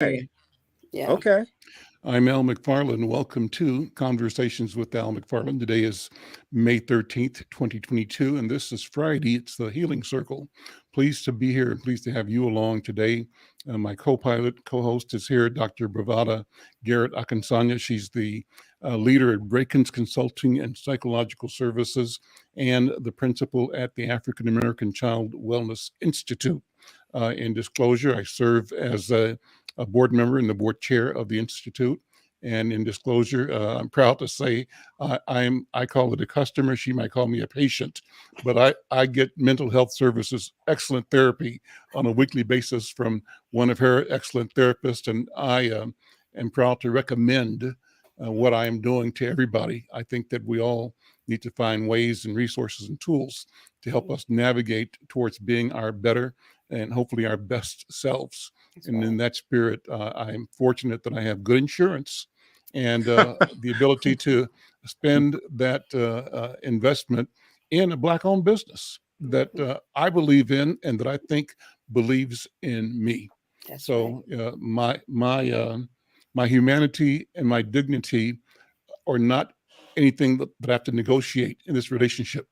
Yeah. Okay. I'm Al McFarlane. Welcome to Conversations with Al McFarlane. Today is May 13th, 2022, and this is Friday. It's the Healing Circle. Pleased to be here and pleased to have you along today. My co-pilot, co-host is here, Dr. Bravada, Garrett Akinsanya. She's the leader at Brakens Consulting and Psychological Services and the principal at the African American Child Wellness Institute. In disclosure, I serve as a board member and the board chair of the Institute. And in disclosure, I'm proud to say I call it a customer. She might call me a patient, but I get mental health services, excellent therapy on a weekly basis from one of her excellent therapists. And I am proud to recommend what I am doing to everybody. I think that we all need to find ways and resources and tools to help us navigate towards being our better and hopefully our best selves. And in that spirit, I'm fortunate that I have good insurance and the ability to spend that investment in a Black-owned business that I believe in and that I think believes in me. That's So my humanity and my dignity are not anything that I have to negotiate in this relationship.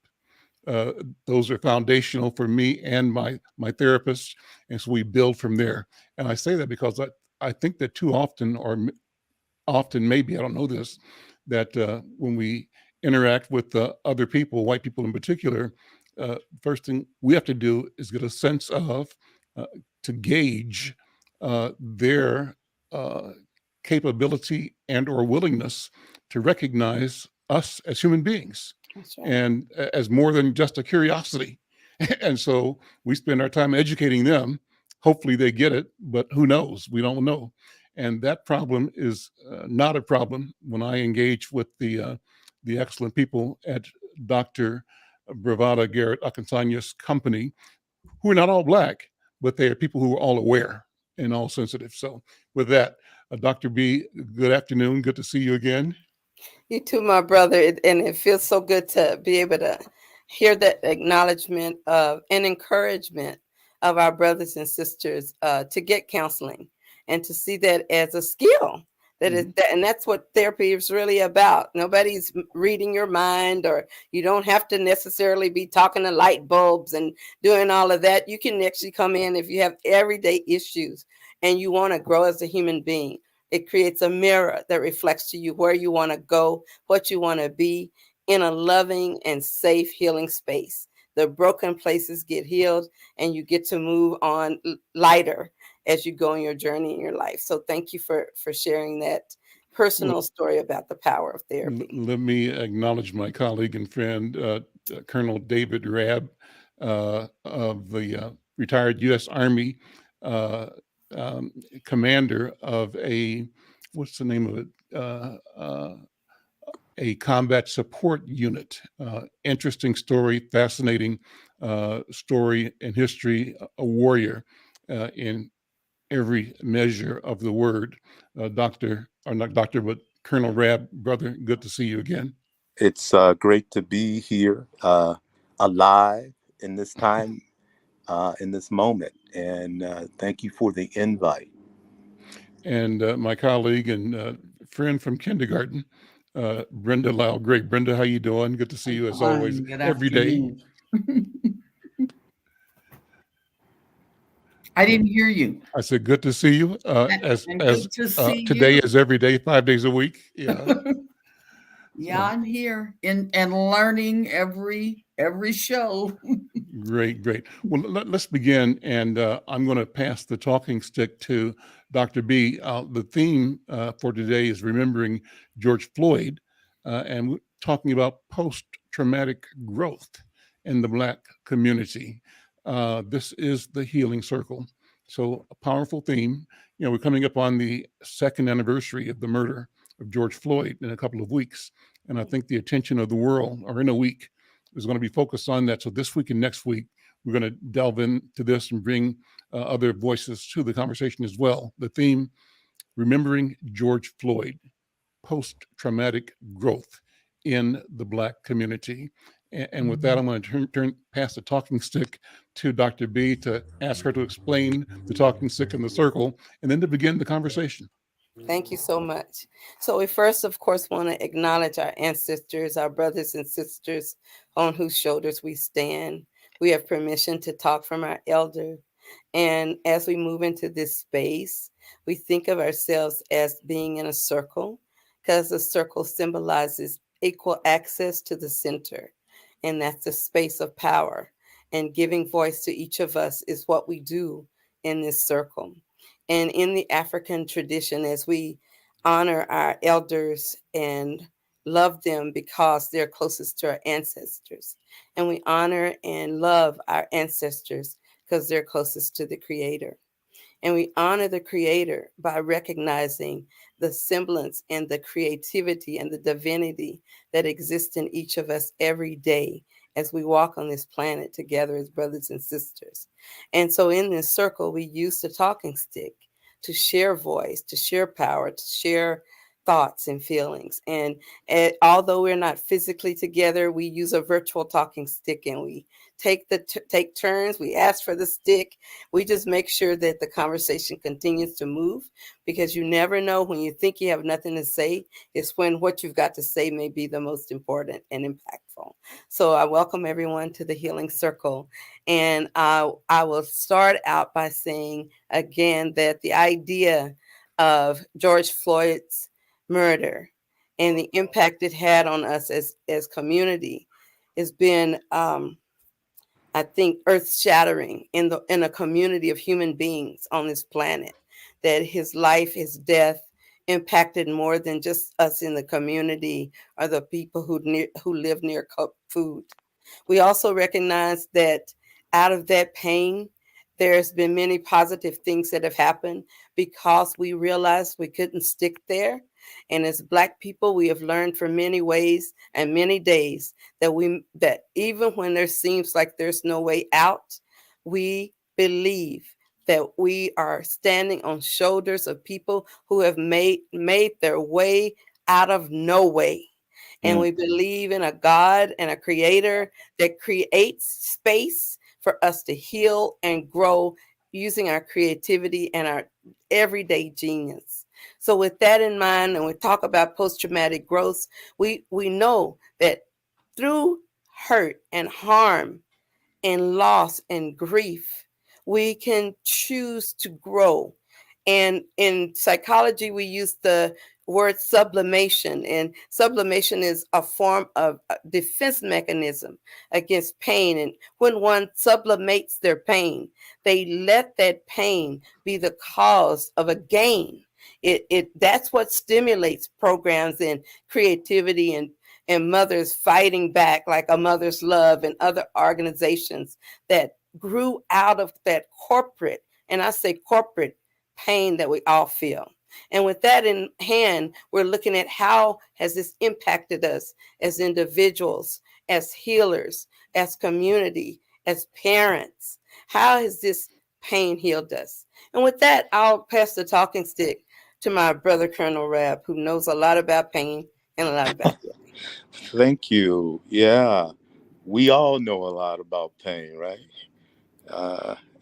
Uh, those are foundational for me and my therapist, and so we build from there. And I say that because I think that too often, or often maybe I don't know this, that when we interact with other people, white people in particular, first thing we have to do is get a sense of to gauge their capability and or willingness to recognize us as human beings That's right. and as more than just a curiosity. And so we spend our time educating them. Hopefully they get it, but who knows? We don't know. And that problem is not a problem when I engage with the excellent people at Dr. Bravada Garrett Akinsanya's company, who are not all Black, but they are people who are all aware and all sensitive. So with that, Dr. B, good afternoon. Good to see you again. You too, my brother. And it feels so good to be able to hear that acknowledgement of and encouragement of our brothers and sisters to get counseling and to see that as a skill. That is that, and that's what therapy is really about. Nobody's reading your mind, or you don't have to necessarily be talking to light bulbs and doing all of that. You can actually come in if you have everyday issues and you want to grow as a human being. It creates a mirror that reflects to you where you want to go, what you want to be in a loving and safe healing space. The broken places get healed and you get to move on lighter as you go in your journey in your life. So thank you for sharing that Well, personal story about the power of therapy. let me acknowledge my colleague and friend, Colonel David Rabb, of the retired U.S. Army uh, commander of what's the name of it? A combat support unit. Interesting story, fascinating story in history, a warrior in every measure of the word. Doctor, or not doctor, but Colonel Rabb, brother, good to see you again. It's great to be here, alive in this time, in this moment. And thank you for the invite. And my colleague and friend from kindergarten, Brenda Lyle. Great, Brenda, how you doing? Good to see I'm you as always, fine. Good every day. afternoon. I didn't hear you. I said, good to see you. And good to see Today you. is every day, 5 days a week. Yeah. Yeah, So I'm here and learning every show. great, great. Well, let's begin, and I'm going to pass the talking stick to Dr. B. The theme for today is remembering George Floyd, and we're talking about post-traumatic growth in the Black community. This is the healing circle. So a powerful theme. You know, we're coming up on the second anniversary of the murder of George Floyd in a couple of weeks. And I think the attention of the world, or in a week, is going to be focused on that. So this week and next week, we're going to delve into this and bring other voices to the conversation as well. The theme, remembering George Floyd, post-traumatic growth in the Black community. And with that, I'm going to pass the talking stick to Dr. B to ask her to explain the talking stick in the circle, and then to begin the conversation. Thank you so much. So we first, of course, want to acknowledge our ancestors, our brothers and sisters on whose shoulders we stand. We have permission to talk from our elder. And as we move into this space, we think of ourselves as being in a circle because the circle symbolizes equal access to the center. And that's the space of power. And giving voice to each of us is what we do in this circle. And in the African tradition, as we honor our elders and love them because they're closest to our ancestors, and we honor and love our ancestors because they're closest to the Creator. And we honor the Creator by recognizing the semblance and the creativity and the divinity that exists in each of us every day as we walk on this planet together as brothers and sisters. And so in this circle, we use the talking stick to share voice, to share power, to share thoughts and feelings. And although we're not physically together, we use a virtual talking stick, and we take turns. We ask for the stick. We just make sure that the conversation continues to move, because you never know when you think you have nothing to say. It's when what you've got to say may be the most important and impactful. So I welcome everyone to the Healing Circle. And I will start out by saying again that the idea of George Floyd's murder and the impact it had on us as community has been I think earth shattering in a community of human beings on this planet. That his life, his death impacted more than just us in the community or the people who live near food. We also recognize that out of that pain, there's been many positive things that have happened because we realized we couldn't stick there. And as Black people, we have learned for many ways and many days that even when there seems like there's no way out, we believe that we are standing on shoulders of people who have made their way out of no way. And we believe in a God and a creator that creates space for us to heal and grow using our creativity and our everyday genius. So with that in mind, and we talk about post-traumatic growth, we know that through hurt and harm and loss and grief, we can choose to grow. And in psychology, we use the word sublimation, and sublimation is a form of defense mechanism against pain. And when one sublimates their pain, they let that pain be the cause of a gain. That's what stimulates programs and creativity and mothers fighting back, like A Mother's Love and other organizations that grew out of that corporate, and I say corporate, pain that we all feel. And with that in hand, we're looking at how has this impacted us as individuals, as healers, as community, as parents. How has this pain healed us? And with that, I'll pass the talking stick to my brother, Colonel Rabb, who knows a lot about pain and a lot about healing. Thank you. Yeah, we all know a lot about pain, right?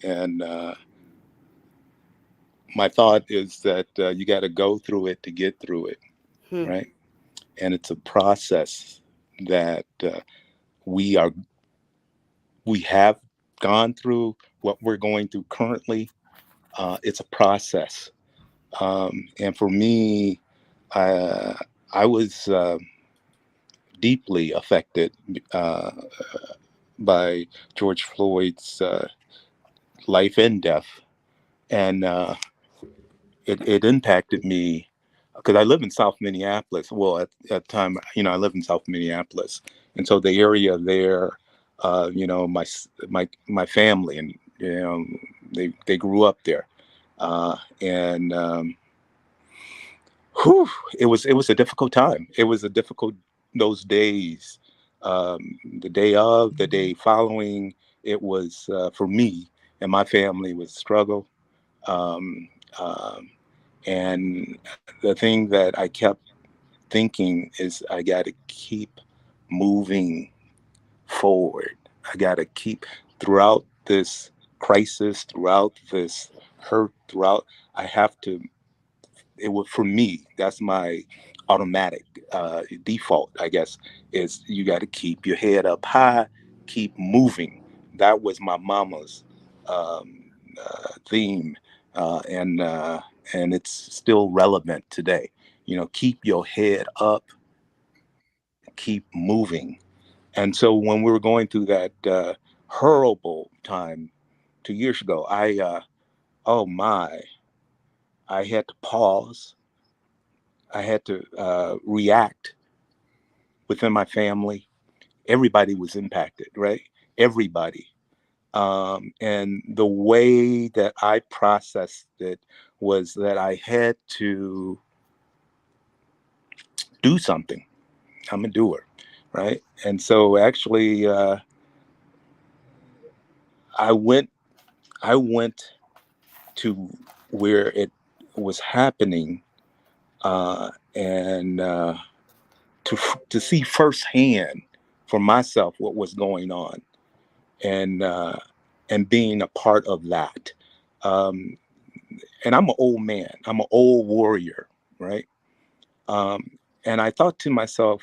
And my thought is that you got to go through it to get through it, right? And it's a process that we have gone through. What we're going through currently, it's a process. And for me, I was deeply affected by George Floyd's life and death, and it impacted me because I live in South Minneapolis. Well, at the time, I live in South Minneapolis, and so the area there, my family, and they grew up there, and it was a difficult time. It was a difficult those days, the day of, the day following. It was for me and my family was a struggle. Um, um, and the thing that I kept thinking is I got to keep moving forward. I got to keep throughout this crisis, throughout this hurt, throughout. I have to. It was for me. That's my automatic default, I guess. Is you got to keep your head up high, keep moving. That was my mama's theme, and it's still relevant today. Keep your head up, keep moving. And so when we were going through that horrible time 2 years ago, oh my, I had to pause. I had to react within my family. Everybody was impacted, right? Everybody. And the way that I processed it was that I had to do something. I'm a doer, right? And so actually, I went to where it was happening, and to see firsthand for myself what was going on, and being a part of that. Um, and I'm an old man. I'm an old warrior, right? And I thought to myself,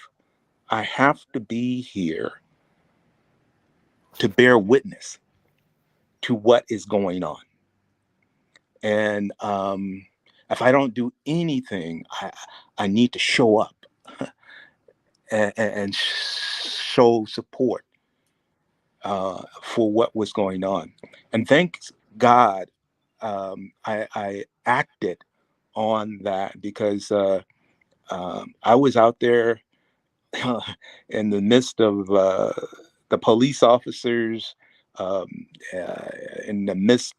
I have to be here to bear witness to what is going on. And if I don't do anything, I need to show up and show support for what was going on. And thanks God, I acted on that because I was out there in the midst of the police officers, um, in the midst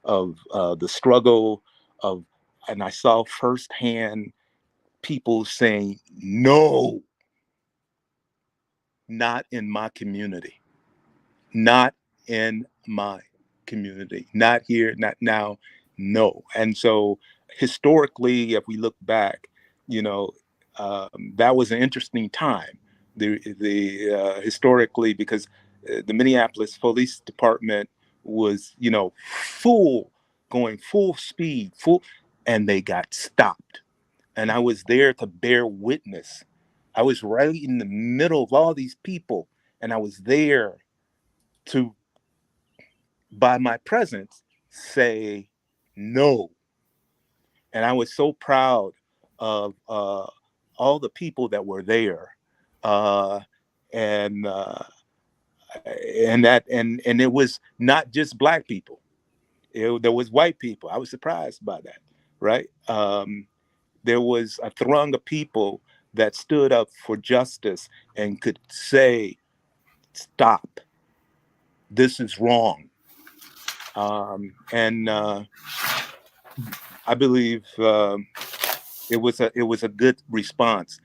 of the struggle of, and I saw firsthand people saying, no, not in my community, not in my community, not here, not now, no. And so historically, if we look back, that was an interesting time. The historically, because the Minneapolis Police Department was, going full speed, and they got stopped. And I was there to bear witness. I was right in the middle of all these people, and I was there to, by my presence, say no. And I was so proud of all the people that were there, uh, and and it was not just Black people. There was white people. I was surprised by that, right? There was a throng of people that stood up for justice and could say, "Stop! This is wrong." And I believe it was a good response.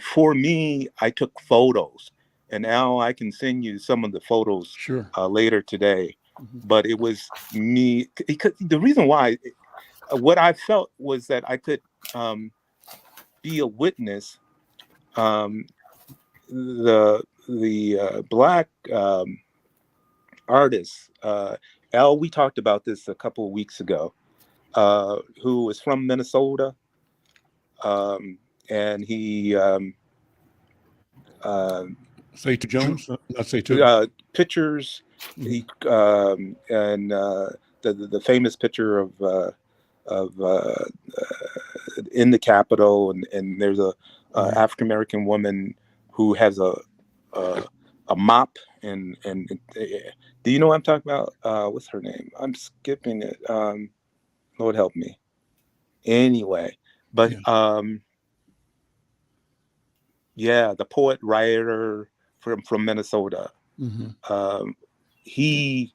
For me, I took photos, and now I can send you some of the photos Sure. Later today. But it was me. The reason why, what I felt was that I could be a witness. The Black artist, Al, we talked about this a couple of weeks ago, who is from Minnesota, and he Say to Jones, not say to pictures. He and the famous picture of in the Capitol, and there's a African American woman who has a mop, and do you know what I'm talking about? What's her name? I'm skipping it. Lord help me. Anyway, but yeah, the poet writer from Minnesota. He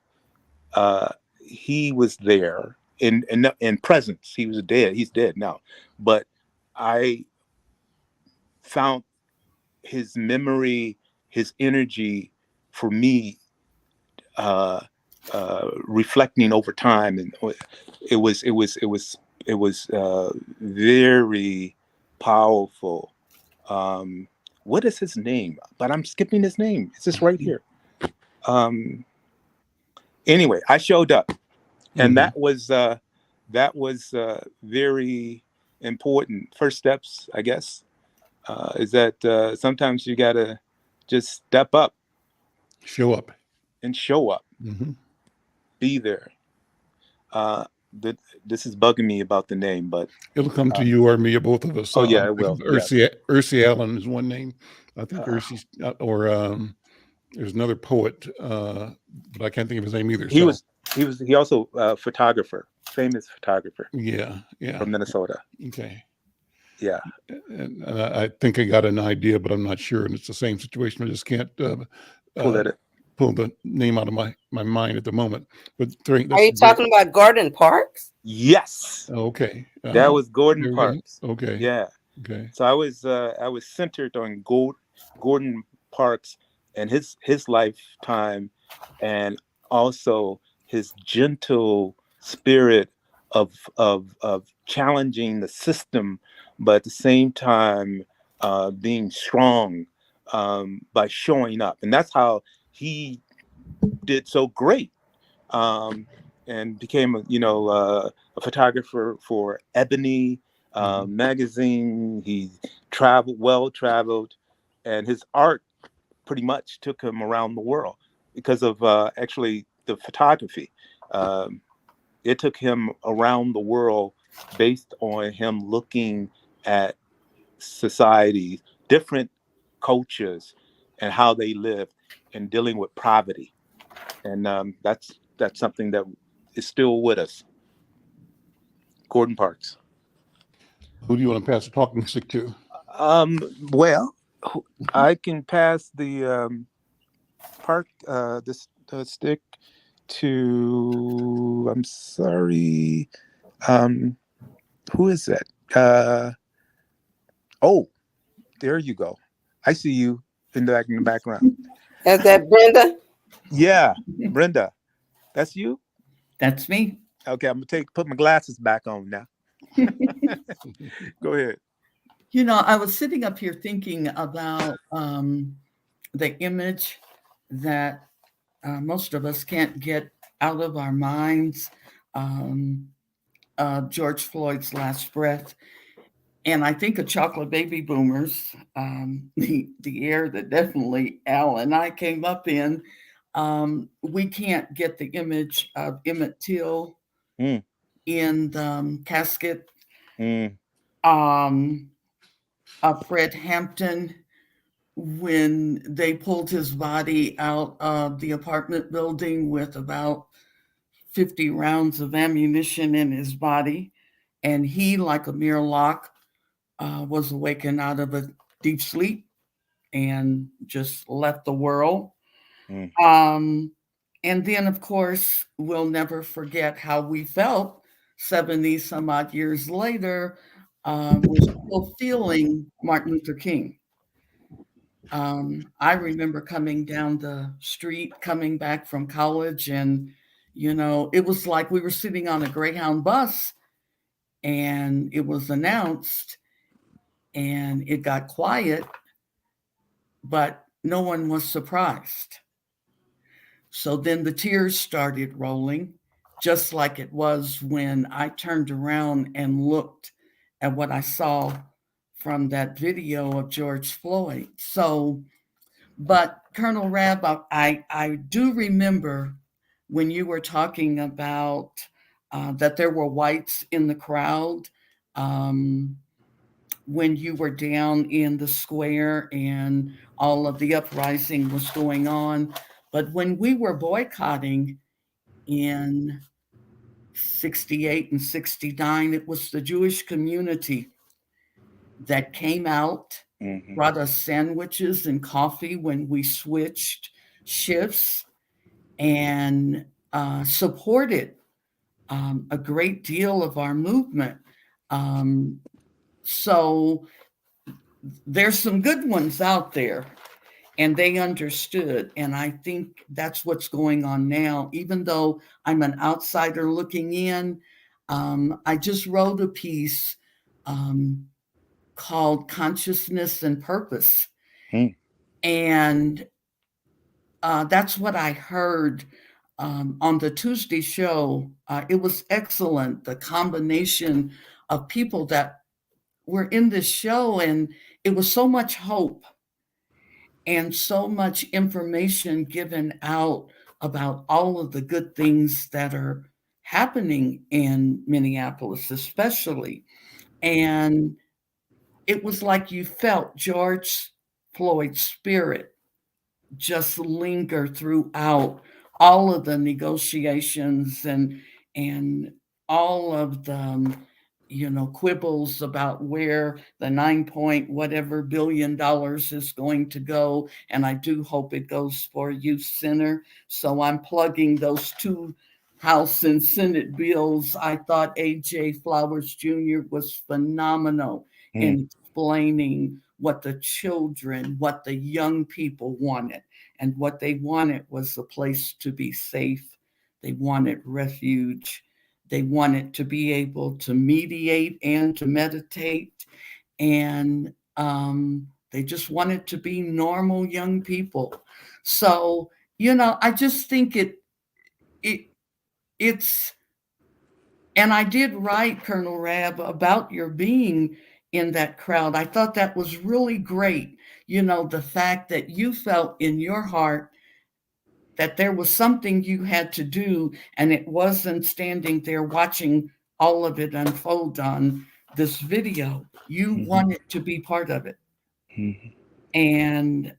was there in presence. He was dead. He's dead now, but I found his memory, his energy, for me, reflecting over time, and it was very powerful. what is his name? But I'm skipping his name. It's just right here. Anyway, I showed up, and that was very important. First steps, I guess, is that sometimes you gotta just step up, show up, be there. This is bugging me about the name, but it'll come to you or me or both of us. Oh yeah, it will. Ursi Allen is one name. I think Ursi, or there's another poet, but I can't think of his name either. He also photographer, famous photographer. Yeah. From Minnesota. Okay. Yeah. And I think I got an idea, but I'm not sure. And it's the same situation. I just can't pull the name out of my mind at the moment. But are you talking about Gordon Parks? Yes. Okay. That was Gordon Parks. Okay. Yeah. Okay. So I was centered on Gordon Parks and his lifetime, and also his gentle spirit of challenging the system, but at the same time being strong by showing up. And that's how he did so great, and became a photographer for Ebony magazine. He traveled, and his art pretty much took him around the world because of actually the photography. It took him around the world based on him looking at society, different cultures, and how they live, and dealing with poverty. And that's something that is still with us. Gordon Parks. Who do you want to pass the talking stick to? Well, I can pass the stick to. I'm sorry. Who is that? Oh, there you go. I see you in the background. Is that Brenda? Yeah, Brenda. That's you? That's me. Okay, I'm gonna put my glasses back on now. Go ahead. I was sitting up here thinking about the image that most of us can't get out of our minds, George Floyd's last breath. And I think of chocolate baby boomers, the era that definitely Al and I came up in. We can't get the image of Emmett Till in the casket, of Fred Hampton when they pulled his body out of the apartment building with about 50 rounds of ammunition in his body. And he, like Amir Locke, was awakened out of a deep sleep and just left the world. And then, of course, we'll never forget how we felt 70 some odd years later. We're still feeling Martin Luther King. I remember coming down the street, coming back from college, and, it was like we were sitting on a Greyhound bus and it was announced and it got quiet, but no one was surprised. So then the tears started rolling, just like it was when I turned around and looked at what I saw from that video of George Floyd. So, but Colonel Rabb, I do remember when you were talking about that there were whites in the crowd, when you were down in the square and all of the uprising was going on. But when we were boycotting in 68 and 69, it was the Jewish community that came out, brought us sandwiches and coffee when we switched shifts, and supported a great deal of our movement. So there's some good ones out there, and they understood. And I think that's what's going on now. Even though I'm an outsider looking in, I just wrote a piece called Consciousness and Purpose. And that's what I heard on the Tuesday show. It was excellent, the combination of people that were in this show, and it was so much hope and so much information given out about all of the good things that are happening in Minneapolis, especially. And it was like you felt George Floyd's spirit just linger throughout all of the negotiations and all of the quibbles about where the 9 point whatever billion dollars is going to go. And I do hope it goes for a youth center. So I'm plugging those two House and Senate bills. I thought A.J. Flowers Jr. was phenomenal in explaining what the children, what the young people wanted. And what they wanted was a place to be safe. They wanted refuge. They wanted to be able to mediate and to meditate. And they just wanted to be normal young people. So, I just think it's, and I did write, Colonel Rabb, about your being in that crowd. I thought that was really great. The fact that you felt in your heart that there was something you had to do, and it wasn't standing there watching all of it unfold on this video. You wanted to be part of it. And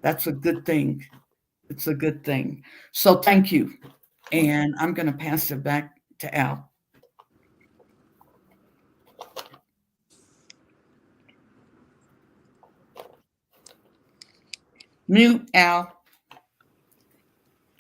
that's a good thing. It's a good thing. So thank you. And I'm going to pass it back to Al. Mute, Al.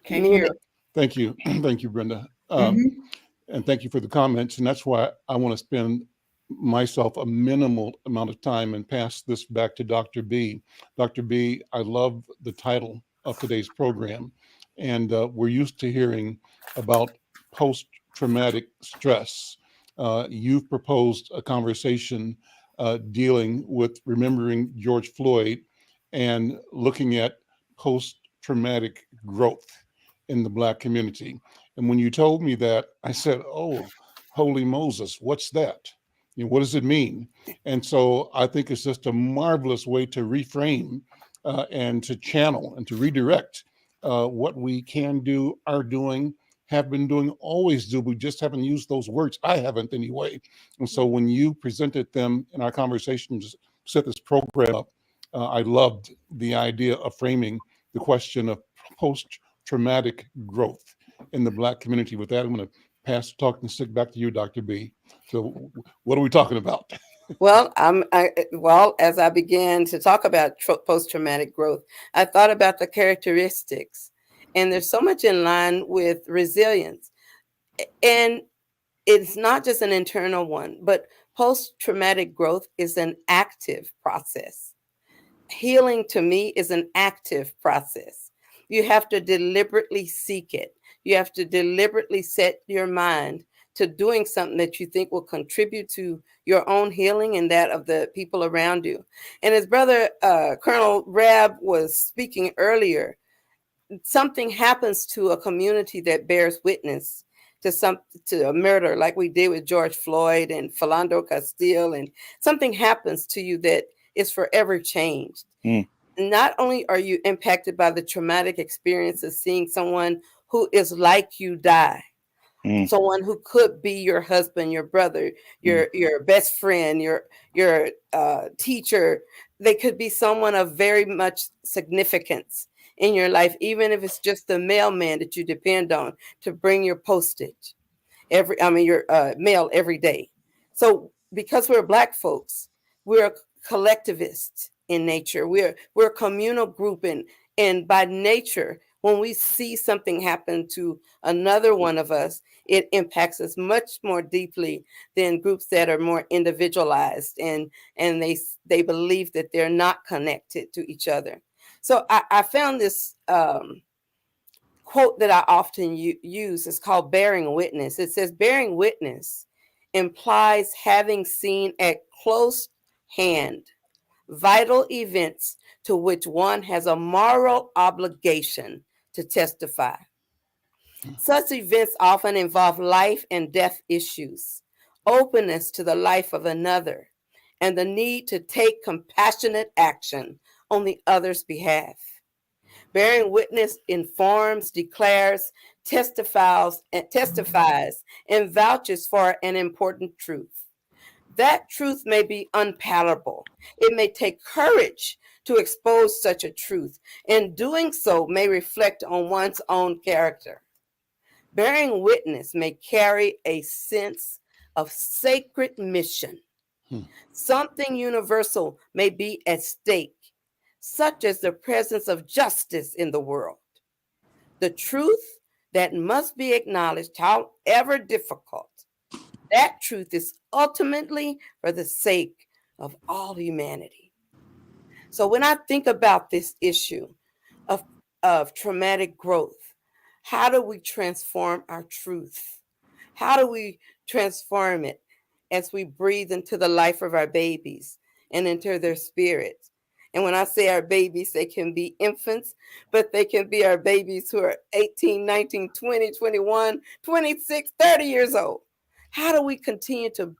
Can't hear. Thank you. Thank you, Brenda. And thank you for the comments. And that's why I want to spend myself a minimal amount of time and pass this back to Dr. B. Dr. B, I love the title of today's program. And we're used to hearing about post-traumatic stress. You've proposed a conversation dealing with remembering George Floyd and looking at post-traumatic growth in the Black community. And when you told me that, I said, oh, holy Moses, what's that? What does it mean? And so I think it's just a marvelous way to reframe and to channel and to redirect what we can do, are doing, have been doing, always do. We just haven't used those words. I haven't anyway. And so when you presented them in our conversations, set this program up, I loved the idea of framing the question of post-traumatic growth in the Black community. With that, I'm going to pass the talk and stick back to you, Dr. B. So what are we talking about? Well, as I began to talk about post-traumatic growth, I thought about the characteristics, and there's so much in line with resilience. And it's not just an internal one, but post-traumatic growth is an active process. Healing to me is an active process. You have to deliberately seek it. You have to deliberately set your mind to doing something that you think will contribute to your own healing and that of the people around you. And as Brother Colonel Rabb was speaking earlier, something happens to a community that bears witness to a murder like we did with George Floyd and Philando Castile, and something happens to you that is forever changed. Not only are you impacted by the traumatic experience of seeing someone who is like you die, someone who could be your husband, your brother, your best friend, your teacher. They could be someone of very much significance in your life, even if it's just the mailman that you depend on to bring your postage your mail every day. So because we're Black folks, we're collectivists in nature. We're a communal group, and by nature, when we see something happen to another one of us, it impacts us much more deeply than groups that are more individualized and they believe that they're not connected to each other. So I found this quote that I often use. It's called bearing witness. It says, bearing witness implies having seen at close hand vital events to which one has a moral obligation to testify. Such events often involve life and death issues, openness to the life of another, and the need to take compassionate action on the other's behalf. Bearing witness informs, declares, testifies, and vouches for an important truth. That truth may be unpalatable. It may take courage to expose such a truth, and doing so may reflect on one's own character. Bearing witness may carry a sense of sacred mission. Something universal may be at stake, such as the presence of justice in the world. The truth that must be acknowledged, however difficult, that truth is ultimately for the sake of all humanity. So when I think about this issue of traumatic growth, how do we transform our truth? How do we transform it as we breathe into the life of our babies and into their spirits? And when I say our babies, they can be infants, but they can be our babies who are 18, 19, 20, 21, 26, 30 years old. How do we continue to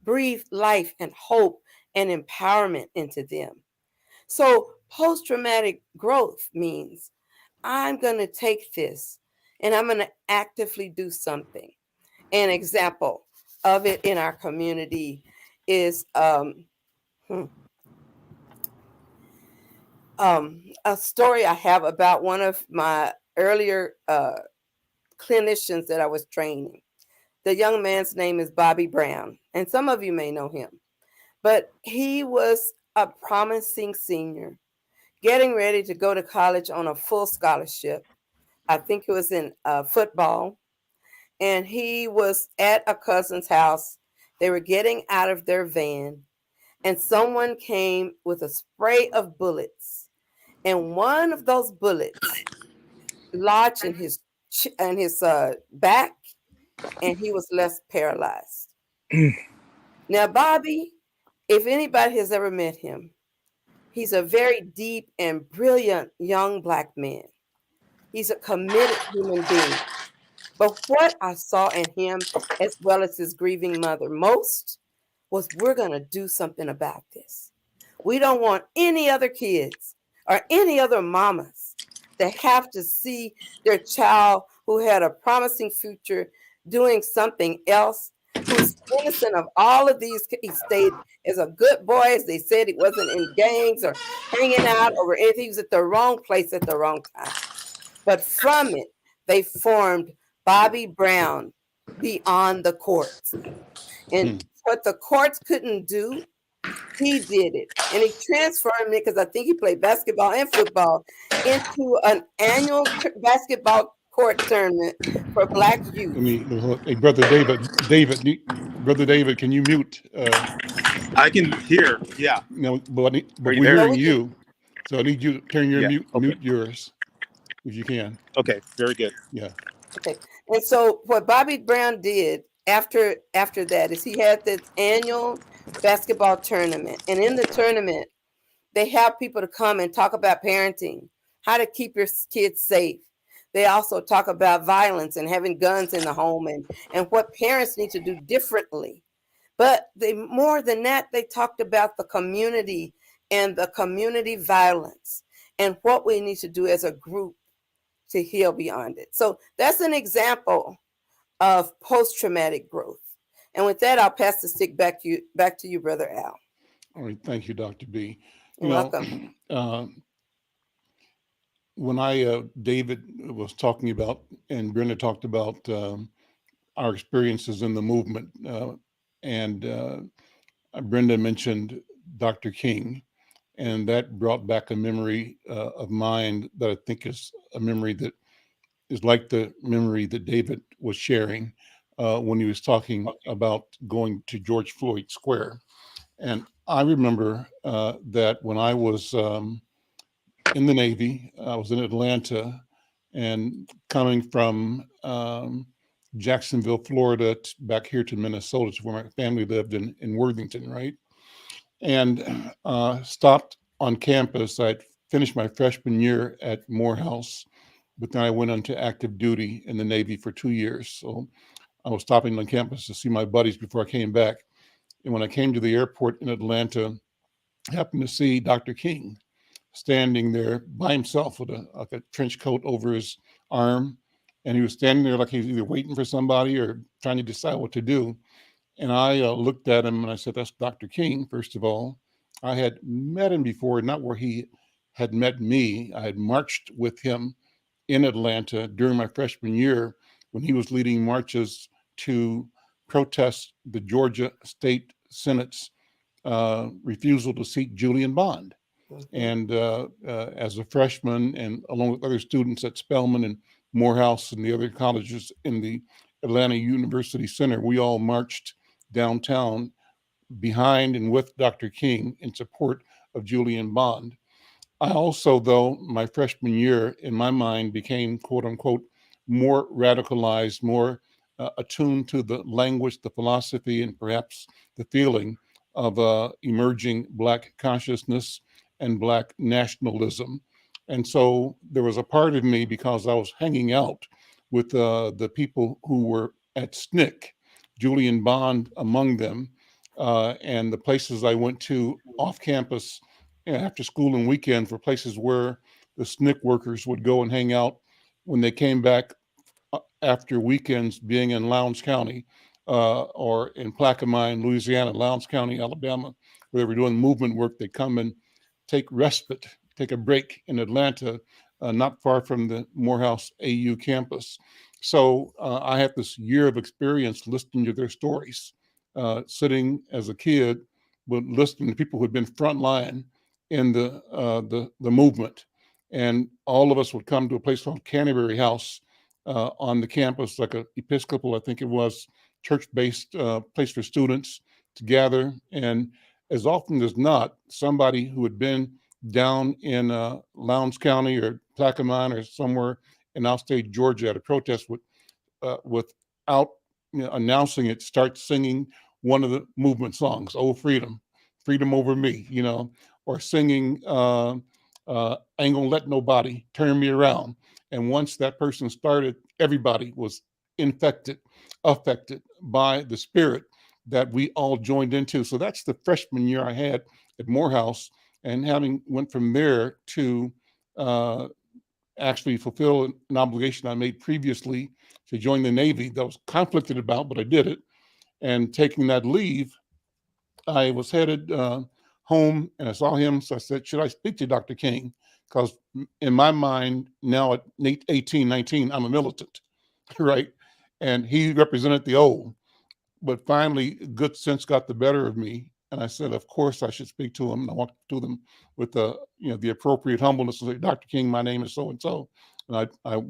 breathe life and hope and empowerment into them? So post-traumatic growth means I'm going to take this and I'm going to actively do something. An example of it in our community is a story I have about one of my earlier clinicians that I was training. The young man's name is Bobby Brown, and some of you may know him. But he was a promising senior, getting ready to go to college on a full scholarship. I think it was in football. And he was at a cousin's house. They were getting out of their van, and someone came with a spray of bullets. And one of those bullets lodged in his back, and he was left paralyzed. Now, Bobby, if anybody has ever met him, he's a very deep and brilliant young Black man. He's a committed human being. But what I saw in him, as well as his grieving mother, most was we're going to do something about this. We don't want any other kids or any other mamas that have to see their child who had a promising future doing something else, who's innocent of all of these. He stayed as a good boy, as they said. He wasn't in gangs or hanging out or anything. He was at the wrong place at the wrong time. But from it, they formed Bobby Brown Beyond the Courts. And what the courts couldn't do, he did it. And he transformed it, because I think he played basketball and football, into an annual basketball court tournament for Black youth. Hey, Brother David, can you mute? I can hear, yeah. No, but we're hearing you. So I need you to turn your mute yours, if you can. Okay, very good. Yeah. Okay. And so what Bobby Brown did after that is he had this annual basketball tournament. And in the tournament, they have people to come and talk about parenting, how to keep your kids safe. They also talk about violence and having guns in the home and what parents need to do differently. But more than that, they talked about the community and the community violence and what we need to do as a group to heal beyond it. So that's an example of post-traumatic growth. And with that, I'll pass the stick back to you, Brother Al. All right. Thank you, Dr. B. You're welcome. When David was talking about, and Brenda talked about our experiences in the movement, and Brenda mentioned Dr. King, and that brought back a memory of mine that I think is a memory that is like the memory that David was sharing when he was talking about going to George Floyd Square. And I remember that when I was in the Navy, I was in Atlanta, and coming from Jacksonville, Florida, back here to Minnesota, to where my family lived in Worthington, right? and stopped on campus. I'd finished my freshman year at Morehouse, but then I went into active duty in the Navy for 2 years. So I was stopping on campus to see my buddies before I came back. And when I came to the airport in Atlanta, I happened to see Dr. King standing there by himself with a trench coat over his arm. And he was standing there like he was either waiting for somebody or trying to decide what to do. And I looked at him and I said, "That's Dr. King, first of all." I had met him before, not where he had met me. I had marched with him in Atlanta during my freshman year when he was leading marches to protest the Georgia State Senate's refusal to seat Julian Bond. And as a freshman, and along with other students at Spelman and Morehouse and the other colleges in the Atlanta University Center, we all marched downtown behind and with Dr. King in support of Julian Bond. I also, though, my freshman year, in my mind, became, quote unquote, more radicalized, more attuned to the language, the philosophy, and perhaps the feeling of emerging Black consciousness and Black nationalism. And so there was a part of me, because I was hanging out with the people who were at SNCC, Julian Bond among them, and the places I went to off campus after school and weekends were places where the SNCC workers would go and hang out when they came back after weekends, being in Lowndes County or in Plaquemine, Louisiana, Lowndes County, Alabama, where they were doing movement work. They'd come and take respite, take a break in Atlanta, not far from the Morehouse AU campus. So I had this year of experience listening to their stories, sitting as a kid, but listening to people who had been frontline in the movement. And all of us would come to a place called Canterbury House on the campus, like a Episcopal, I think it was, church-based place for students to gather. And as often as not, somebody who had been down in Lowndes County or Plaquemine or somewhere in outstate Georgia at a protest would, without announcing it, start singing one of the movement songs, "Oh, Freedom, Freedom Over Me," or singing "Ain't Gonna Let Nobody Turn Me Around." And once that person started, everybody was affected by the spirit that we all joined into. So that's the freshman year I had at Morehouse, and having went from there to actually fulfill an obligation I made previously to join the Navy that I was conflicted about, but I did it. And taking that leave, I was headed home and I saw him. So I said, "Should I speak to Dr. King?" Because in my mind now at 18, 19, I'm a militant, right? And he represented the old. But finally, good sense got the better of me. And I said, of course I should speak to him. And I walked to them with the appropriate humbleness and say, "Dr. King, my name is so-and-so. And I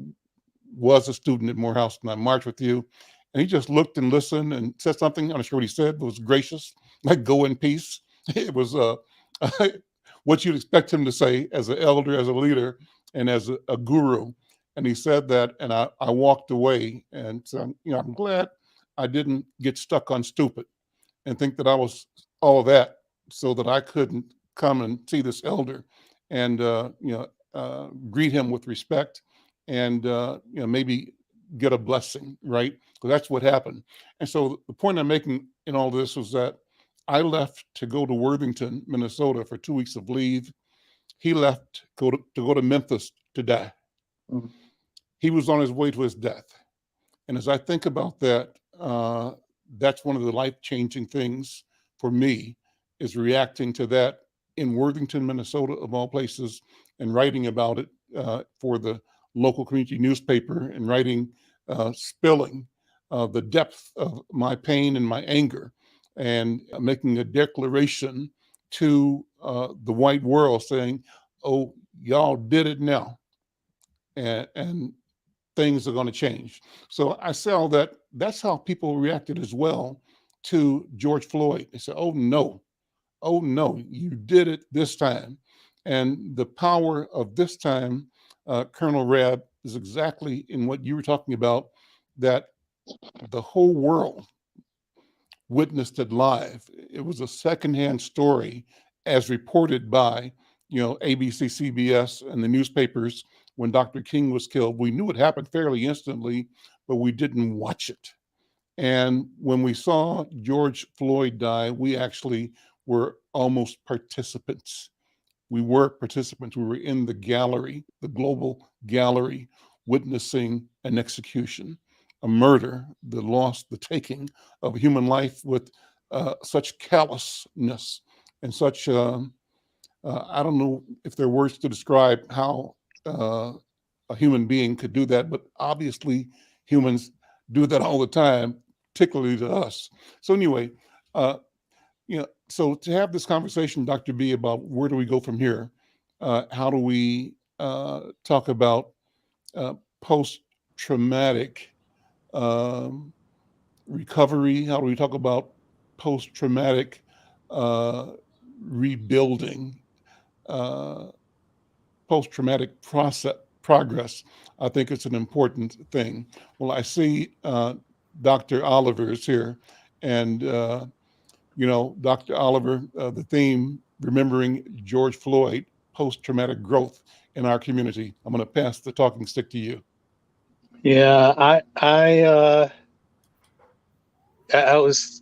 was a student at Morehouse and I marched with you." And he just looked and listened and said something. I'm not sure what he said, but it was gracious, like "Go in peace." It was what you'd expect him to say as an elder, as a leader, and as a guru. And he said that, and I walked away. And so, I'm glad I didn't get stuck on stupid and think that I was all of that so that I couldn't come and see this elder and, greet him with respect and, maybe get a blessing, right? Because that's what happened. And so the point I'm making in all this was that I left to go to Worthington, Minnesota for 2 weeks of leave. He left to go to Memphis to die. Mm-hmm. He was on his way to his death. And as I think about that, that's one of the life-changing things for me, is reacting to that in Worthington, Minnesota, of all places, and writing about it for the local community newspaper, and writing, spilling the depth of my pain and my anger, and making a declaration to the white world saying, "Oh, y'all did it now. And things are going to change." So I say all that. That's how people reacted as well to George Floyd. They said, "Oh no, you did it this time." And the power of this time, Colonel Rabb, is exactly in what you were talking about, that the whole world witnessed it live. It was a secondhand story as reported by, ABC, CBS, and the newspapers when Dr. King was killed. We knew it happened fairly instantly, but we didn't watch it. And when we saw George Floyd die, we actually were almost participants. We were participants. We were in the gallery, the global gallery, witnessing an execution, a murder, the loss, the taking of human life with such callousness and such, I don't know if there are words to describe how a human being could do that, but obviously humans do that all the time, particularly to us. So anyway, so to have this conversation, Dr. B, about where do we go from here? How do we talk about post-traumatic recovery? How do we talk about post-traumatic rebuilding, post-traumatic progress? I think it's an important thing. Well, I see Dr. Oliver is here, and Dr. Oliver, the theme, remembering George Floyd, post-traumatic growth in our community. I'm going to pass the talking stick to you. Yeah, I was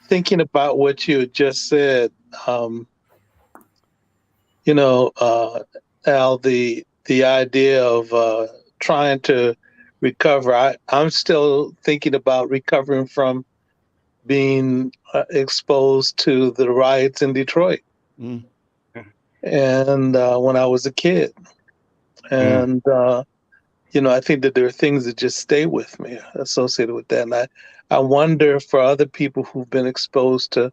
thinking about what you had just said. Al, the idea of trying to recover. I'm still thinking about recovering from being exposed to the riots in Detroit, and when I was a kid, and I think that there are things that just stay with me associated with that, and I wonder for other people who've been exposed to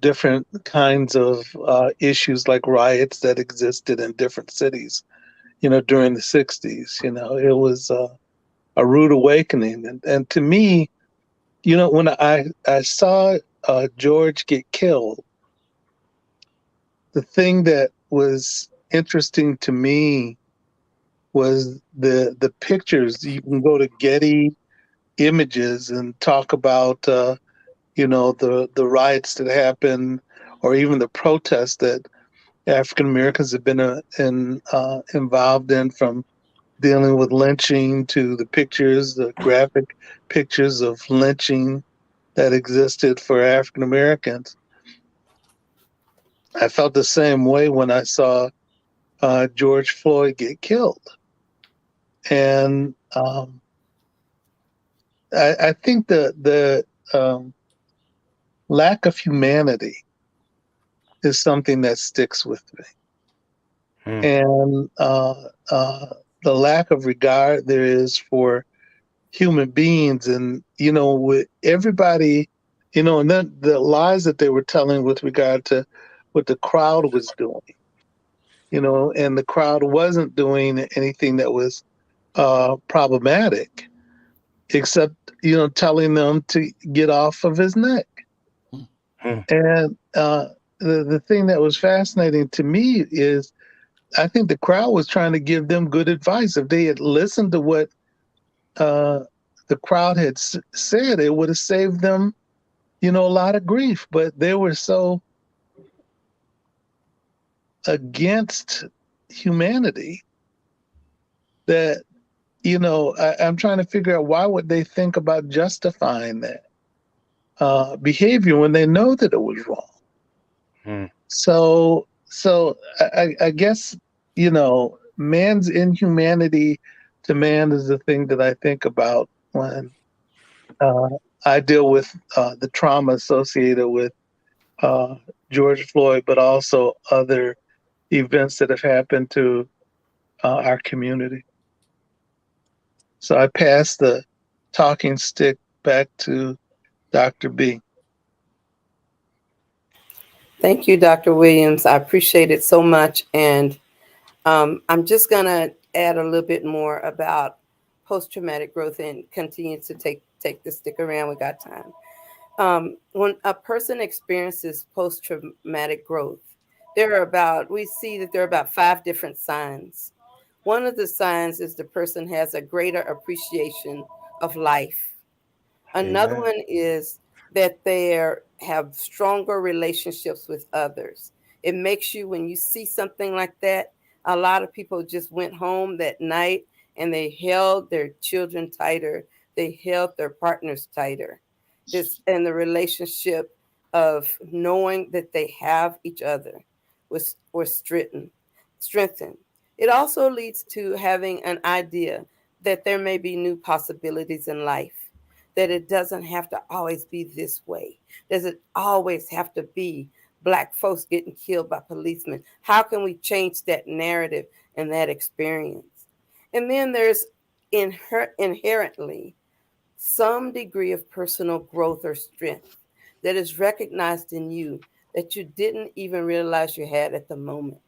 different kinds of issues like riots that existed in different cities, during the 60s. It was a rude awakening, and to me, when I saw George get killed, the thing that was interesting to me was the pictures. You can go to Getty Images and talk about the riots that happened, or even the protests that African Americans have been involved in, from dealing with lynching to the graphic pictures of lynching that existed for African Americans. I felt the same way when I saw George Floyd get killed. And I think the lack of humanity is something that sticks with me. And the lack of regard there is for human beings, and with everybody, and then the lies that they were telling with regard to what the crowd was doing, and the crowd wasn't doing anything that was problematic, except telling them to get off of his neck. And the thing that was fascinating to me is, I think the crowd was trying to give them good advice. If they had listened to what the crowd had said, it would have saved them, a lot of grief. But they were so against humanity that, I'm trying to figure out, why would they think about justifying that behavior when they know that it was wrong? So I guess, man's inhumanity to man is the thing that I think about when I deal with the trauma associated with George Floyd, but also other events that have happened to our community. So I pass the talking stick back to Dr. B. Thank you, Dr. Williams. I appreciate it so much. And I'm just going to add a little bit more about post-traumatic growth and continue to take the stick around. We got time. When a person experiences post-traumatic growth, we see that there are about 5 different signs. One of the signs is the person has a greater appreciation of life. Another one is that they have stronger relationships with others. It makes you, when you see something like that, a lot of people just went home that night and they held their children tighter. They held their partners tighter. This and the relationship of knowing that they have each other was strengthened. It also leads to having an idea that there may be new possibilities in life, that it doesn't have to always be this way. Does it always have to be Black folks getting killed by policemen? How can we change that narrative and that experience? And then there's inherently some degree of personal growth or strength that is recognized in you that you didn't even realize you had at the moment.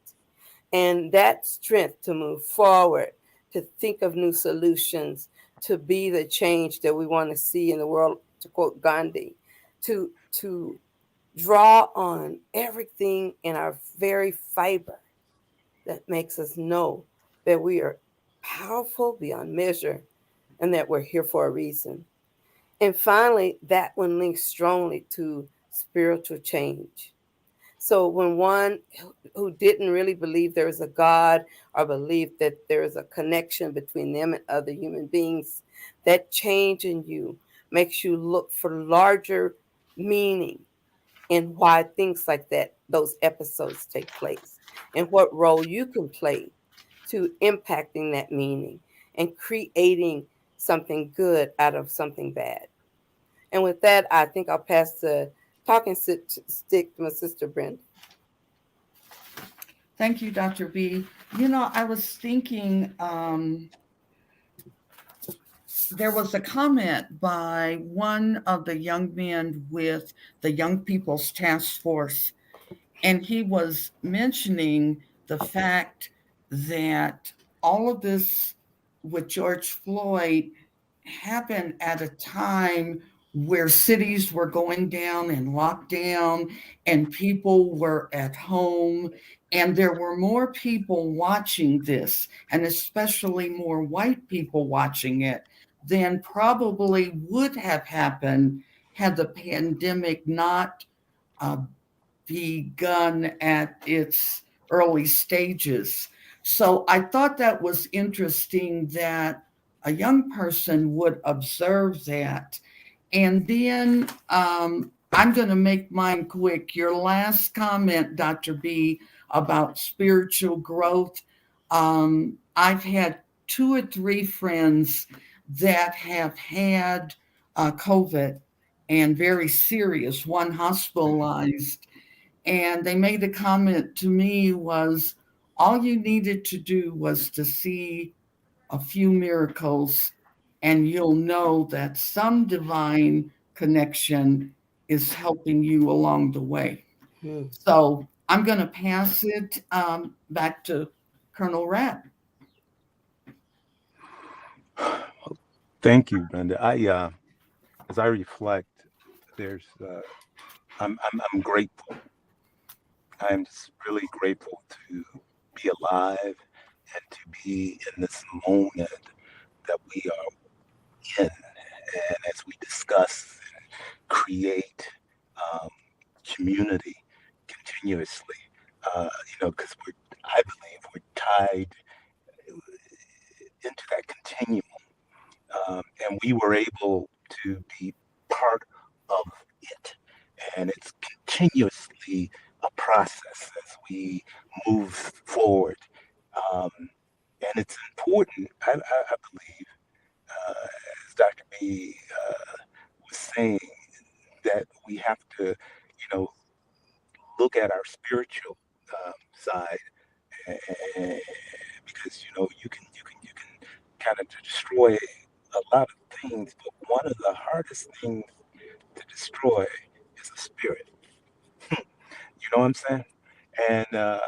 And that strength to move forward, to think of new solutions, to be the change that we want to see in the world, to quote Gandhi, to draw on everything in our very fiber that makes us know that we are powerful beyond measure and that we're here for a reason. And finally, that one links strongly to spiritual change. So when one who didn't really believe there is a God or believe that there is a connection between them and other human beings, that change in you makes you look for larger meaning in why things like that, those episodes take place, and what role you can play to impacting that meaning and creating something good out of something bad. And with that, I think I'll pass the talking stick to my sister Brenda. Thank you, Dr. B. I was thinking there was a comment by one of the young men with the Young People's Task Force, and he was mentioning the fact that all of this with George Floyd happened at a time where cities were going down in lockdown and people were at home, and there were more people watching this, and especially more white people watching it, than probably would have happened had the pandemic not begun at its early stages. So I thought that was interesting that a young person would observe that. And then I'm going to make mine quick. Your last comment, Dr. B, about spiritual growth. I've had 2 or 3 friends that have had COVID and very serious, one hospitalized. And they made a comment to me was, all you needed to do was to see a few miracles and you'll know that some divine connection is helping you along the way. So I'm going to pass it back to Colonel Rabb. Thank you, Brenda. As I reflect, I'm grateful. I'm just really grateful to be alive and to be in this moment that we are in, and as we discuss and create community continuously, because I believe we're tied into that continuum, and we were able to be part of it, and it's continuously a process as we move forward, and it's important. I believe, as Dr. B was saying, that we have to, look at our spiritual side, because you can kind of destroy a lot of things, but one of the hardest things to destroy is a spirit. You know what I'm saying? And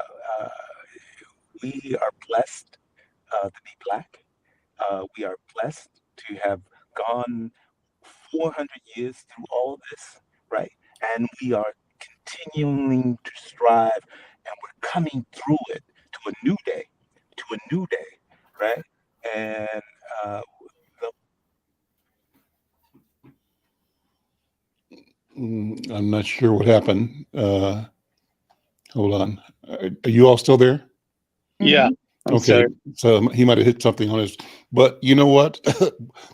we are blessed to be Black. We are blessed to have gone 400 years through all this, right? And we are continuing to strive, and we're coming through it to a new day, right? And the I'm not sure what happened. Hold on. Are you all still there? Yeah. I'm Okay, sorry. so he might have hit something on his, but you know what?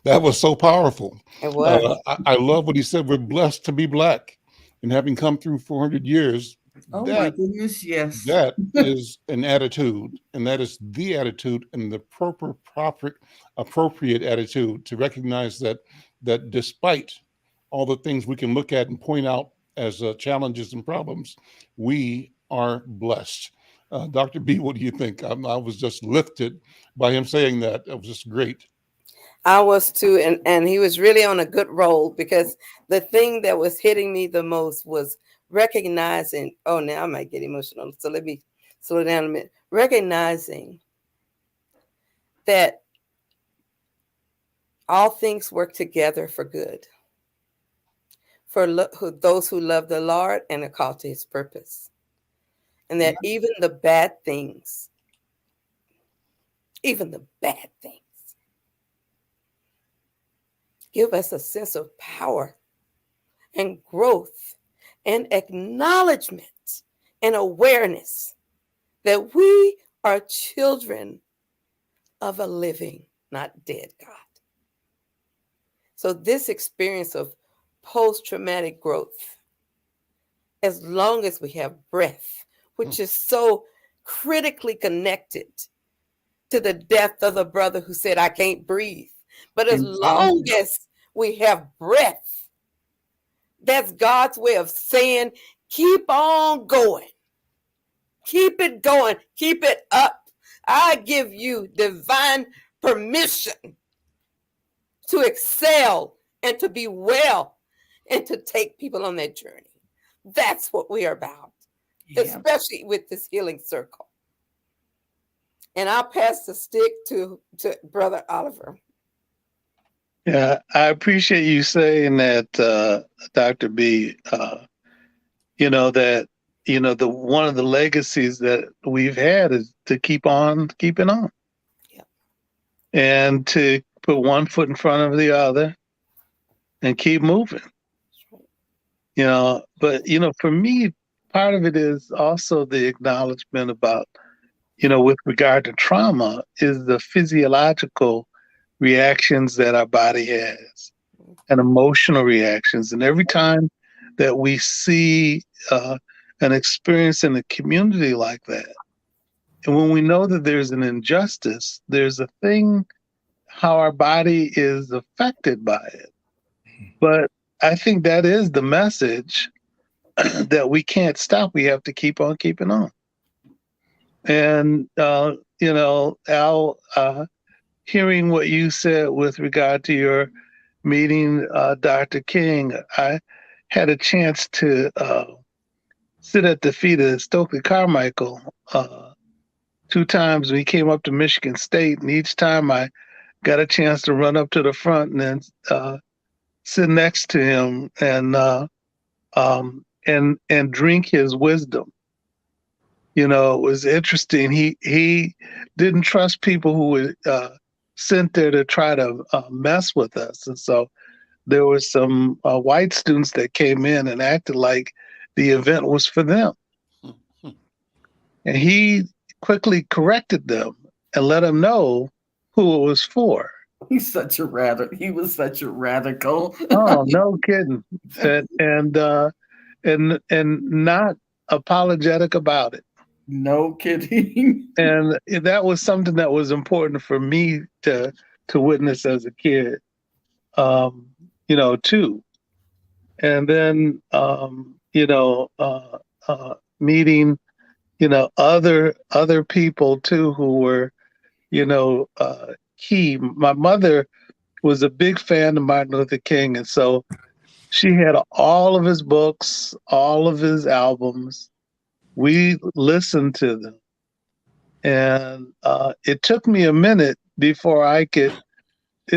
That was so powerful. It was. I love what he said. We're blessed to be Black, and having come through 400 years, Oh my that goodness, yes. that is an attitude, and that is the attitude and the appropriate attitude to recognize that despite all the things we can look at and point out as challenges and problems, we are blessed. Dr. B, what do you think? I was just lifted by him saying that. It was just great. I was too, and he was really on a good roll, because the thing that was hitting me the most was recognizing. Oh, now I might get emotional, so let me slow down a minute. Recognizing that all things work together for good for those who love the Lord and are called to His purpose, and that even the bad things, give us a sense of power and growth and acknowledgement and awareness that we are children of a living, not dead God. So this experience of post-traumatic growth, as long as we have breath, which is so critically connected to the death of the brother who said, I can't breathe. But as long as we have breath, that's God's way of saying, keep on going. Keep it going. Keep it up. I give you divine permission to excel and to be well and to take people on that journey. That's what we are about, especially with this healing circle. And I'll pass the stick to Brother Oliver. Yeah, I appreciate you saying that, Dr. B. That the one of the legacies that we've had is to keep on keeping on, and to put one foot in front of the other and keep moving. But for me, part of it is also the acknowledgement about, with regard to trauma, is the physiological reactions that our body has and emotional reactions. And every time that we see an experience in a community like that, and when we know that there's an injustice, there's a thing how our body is affected by it. But I think that is the message that we can't stop. We have to keep on keeping on. And, Al, hearing what you said with regard to your meeting Dr. King, I had a chance to sit at the feet of Stokely Carmichael 2 times when he came up to Michigan State, and each time I got a chance to run up to the front and then sit next to him and drink his wisdom. It was interesting. He didn't trust people who were sent there to try to mess with us, and so there were some white students that came in and acted like the event was for them. And he quickly corrected them and let them know who it was for. He was such a radical. Oh, no kidding. And not apologetic about it. No kidding. And that was something that was important for me to witness as a kid, too. And then, meeting, other people too who were, key. My mother was a big fan of Martin Luther King, and so she had all of his books, all of his albums. We listened to them. And it took me a minute before I could,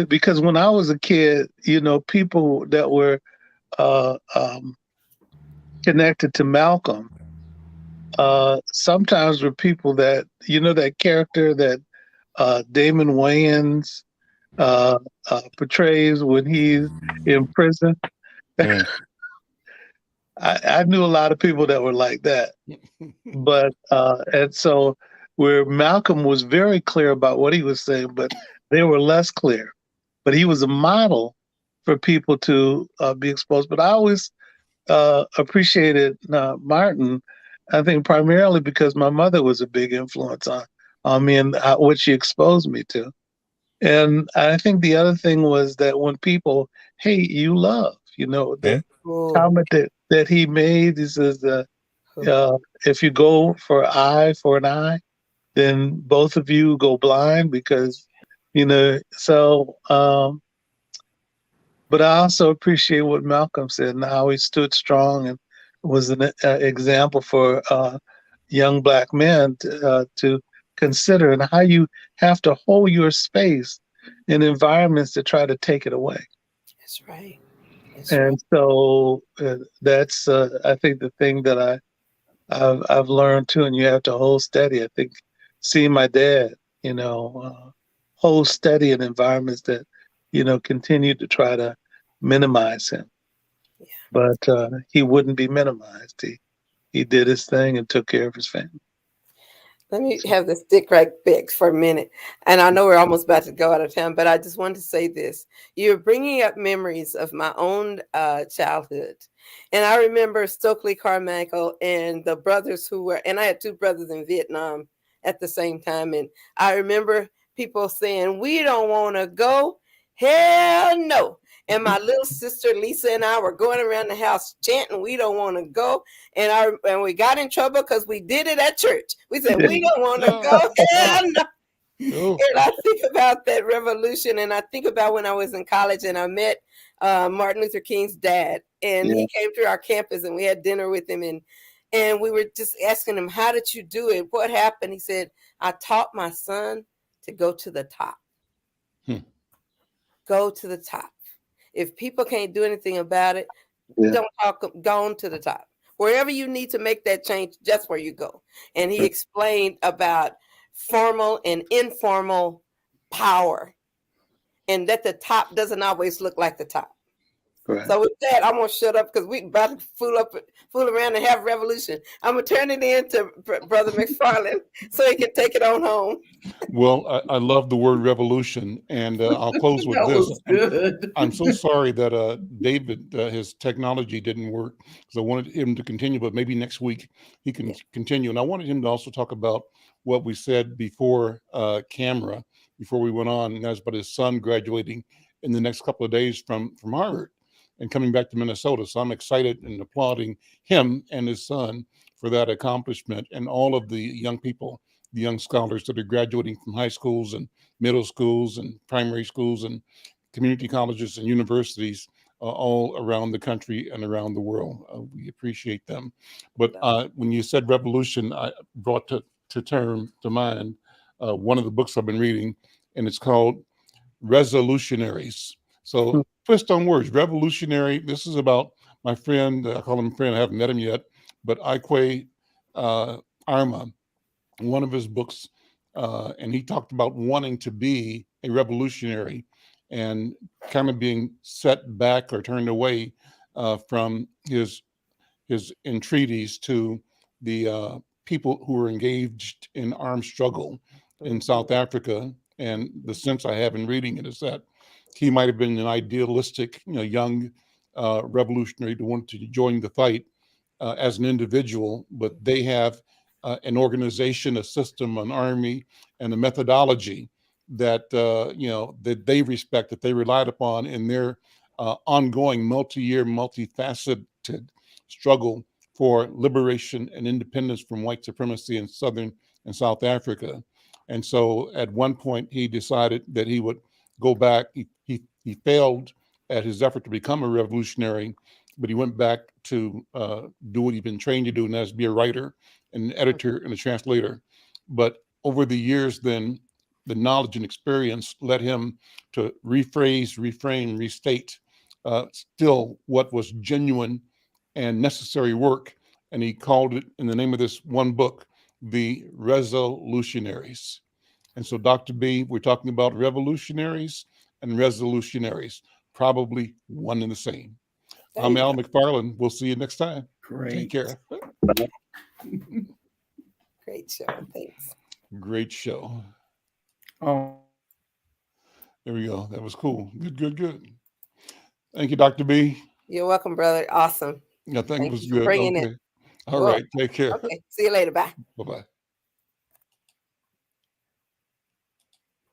because when I was a kid, people that were connected to Malcolm sometimes were people that, that character that Damon Wayans portrays when he's in prison. I knew a lot of people that were like that. But and so where Malcolm was very clear about what he was saying, but they were less clear. But he was a model for people to be exposed. But I always appreciated Martin, I think primarily because my mother was a big influence on me and what she exposed me to. And I think the other thing was that when people hate, you love. You know, the comment that he made, he says, if you go for eye for an eye, then both of you go blind because, you know, so, but I also appreciate what Malcolm said and how he stood strong and was an example for young Black men to consider, and how you have to hold your space in environments that try to take it away. That's right. And so that's, I think, the thing that I've learned too, and you have to hold steady. I think seeing my dad, you know, hold steady in environments that, you know, continue to try to minimize him. Yeah. But he wouldn't be minimized. He did his thing and took care of his family. Let me have the stick right back for a minute. And I know we're almost about to go out of time, but I just wanted to say this. You're bringing up memories of my own childhood. And I remember Stokely Carmichael and the brothers who were, and I had two brothers in Vietnam at the same time. And I remember people saying, we don't want to go. Hell no. And my little sister Lisa and I were going around the house chanting, we don't want to go. And we got in trouble because we did it at church. We said, we don't want to go. Hell no. And I think about that revolution, and I think about when I was in college and I met Martin Luther King's dad, and he came to our campus and we had dinner with him, and we were just asking him, how did you do it? What happened? He said, I taught my son to go to the top. Go to the top. If people can't do anything about it, don't talk, go on to the top. Wherever you need to make that change, just where you go. And he explained about formal and informal power, and that the top doesn't always look like the top. Right. So with that, I'm gonna shut up because we about to fool around and have revolution. I'm gonna turn it in to Brother McFarlane so he can take it on home. Well, I love the word revolution, and I'll close with this. I'm so sorry that David, his technology didn't work, because I wanted him to continue, but maybe next week he can continue. And I wanted him to also talk about what we said before camera, before we went on, and that's about his son graduating in the next couple of days from Harvard and coming back to Minnesota. So I'm excited and applauding him and his son for that accomplishment, and all of the young people, the young scholars that are graduating from high schools and middle schools and primary schools and community colleges and universities all around the country and around the world. We appreciate them. But when you said revolution, I brought to mind one of the books I've been reading, and it's called Resolutionaries. So twist on words, revolutionary. This is about my friend, I call him a friend, I haven't met him yet, but Ikwe Arma, one of his books, and he talked about wanting to be a revolutionary and kind of being set back or turned away from his entreaties to the people who were engaged in armed struggle in South Africa. And the sense I have in reading it is that he might have been an idealistic, young revolutionary to want to join the fight as an individual, but they have an organization, a system, an army, and a methodology that that they respect, that they relied upon in their ongoing multi-year, multifaceted struggle for liberation and independence from white supremacy in Southern and South Africa. And so at one point he decided that he would go back. He failed at his effort to become a revolutionary, but he went back to do what he'd been trained to do, and that's be a writer, an editor, and a translator. But over the years, then the knowledge and experience led him to rephrase, reframe, restate still what was genuine and necessary work. And he called it, in the name of this one book, The Resolutionaries. And so, Dr. B, we're talking about revolutionaries and resolutionaries, probably one and the same. I'm you Al go. McFarlane. We'll see you next time. Great. Take care. Great show. Thanks. Great show. Oh, There we go. That was cool. Good. Thank you, Dr. B. You're welcome, brother. Awesome. I think it Thank was you for good. bringing Okay. it. All Well, right. Take care. okay. See you later. Bye. Bye-bye.